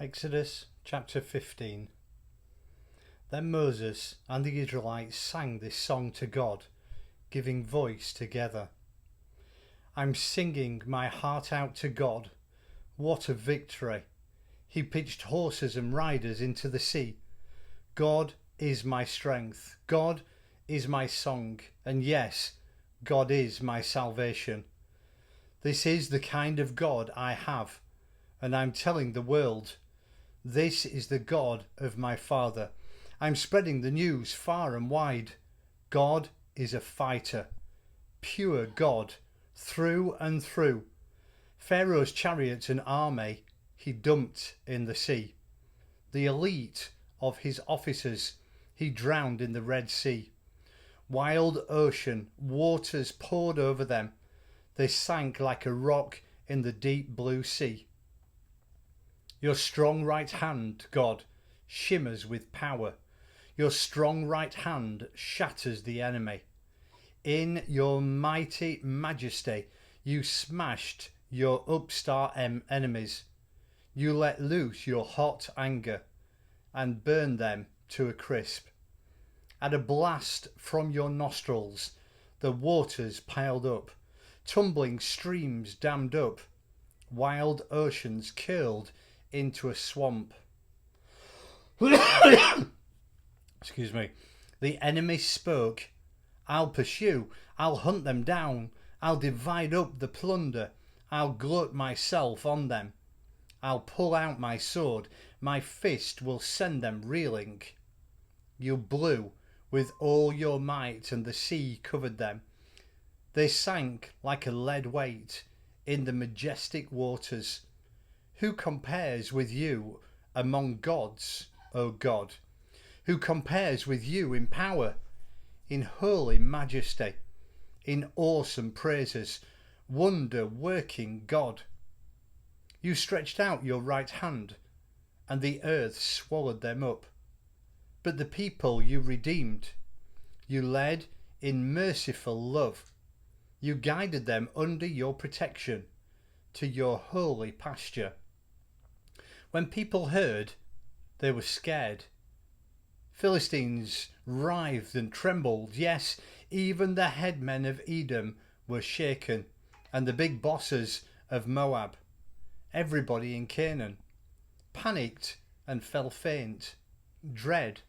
Exodus chapter 15. Then Moses and the Israelites sang this song to God, giving voice together. I'm singing my heart out to God. What a victory! He pitched horses and riders into the sea. God is my strength. God is my song. And yes, God is my salvation. This is the kind of God I have. And I'm telling the world, this is the God of my father. I'm spreading the news far and wide. God is a fighter. Pure God, through and through. Pharaoh's chariots and army he dumped in the sea. The elite of his officers he drowned in the Red Sea. Wild ocean waters poured over them. They sank like a rock in the deep blue sea. Your strong right hand, God, shimmers with power. Your strong right hand shatters the enemy. In your mighty majesty, you smashed your upstart enemies. You let loose your hot anger and burned them to a crisp. At a blast from your nostrils, the waters piled up. Tumbling streams dammed up. Wild oceans curled into a swamp. Excuse me. The enemy spoke. I'll pursue. I'll hunt them down. I'll divide up the plunder. I'll glut myself on them. I'll pull out my sword. My fist will send them reeling. You blew with all your might and the sea covered them. They sank like a lead weight in the majestic waters. Who compares with you among gods, O God? Who compares with you in power, in holy majesty, in awesome praises, wonder-working God? You stretched out your right hand, and the earth swallowed them up. But the people you redeemed, you led in merciful love. You guided them under your protection to your holy pasture. When people heard, they were scared. Philistines writhed and trembled. Yes, even the headmen of Edom were shaken, and the big bosses of Moab. Everybody in Canaan panicked and fell faint. Dread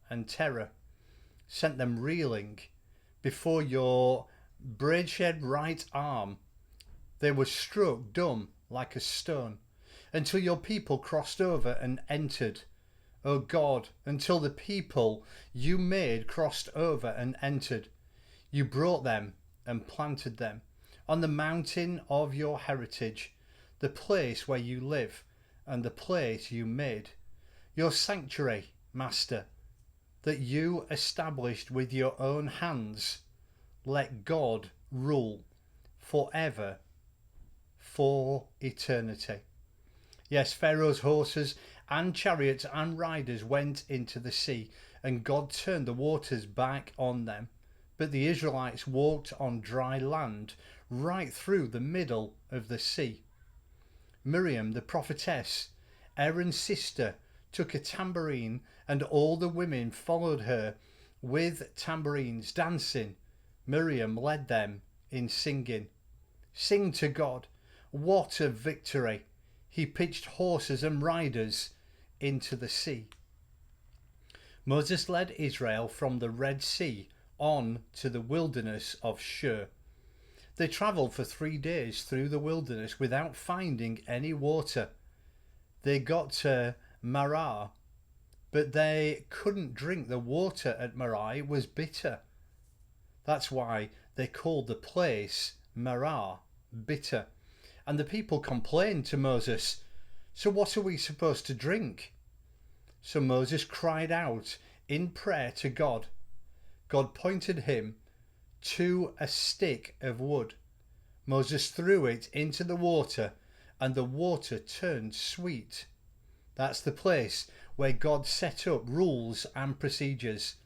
and terror sent them reeling before your brandished right arm. They were struck dumb like a stone until your people crossed over and entered. O God, until the people you made crossed over and entered. You brought them and planted them on the mountain of your heritage, the place where you live and the place you made, your sanctuary, Master, that you established with your own hands. Let God rule forever, for eternity. Yes, Pharaoh's horses and chariots and riders went into the sea, and God turned the waters back on them. But the Israelites walked on dry land right through the middle of the sea. Miriam, the prophetess, Aaron's sister, took a tambourine, and all the women followed her with tambourines, dancing. Miriam led them in singing. Sing to God, what a victory! He pitched horses and riders into the sea. Moses led Israel from the Red Sea on to the wilderness of Shur. They travelled for 3 days through the wilderness without finding any water. They got to Marah, but they couldn't drink the water at Marah. It was bitter. That's why they called the place Marah, bitter. And the people complained to Moses, so what are we supposed to drink? So Moses cried out in prayer to God. God pointed him to a stick of wood. Moses threw it into the water, and the water turned sweet. That's the place where God set up rules and procedures.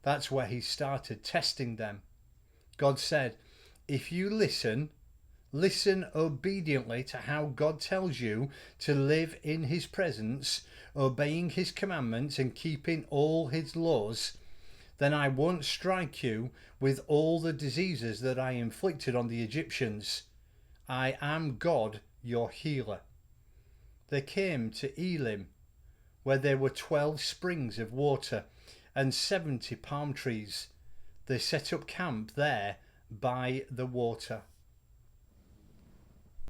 That's where he started testing them. God said, if you listen listen obediently to how God tells you to live in his presence, obeying his commandments and keeping all his laws, then I won't strike you with all the diseases that I inflicted on the Egyptians. I am God, your healer. They came to Elim, where there were 12 springs of water and 70 palm trees. They set up camp there by the water.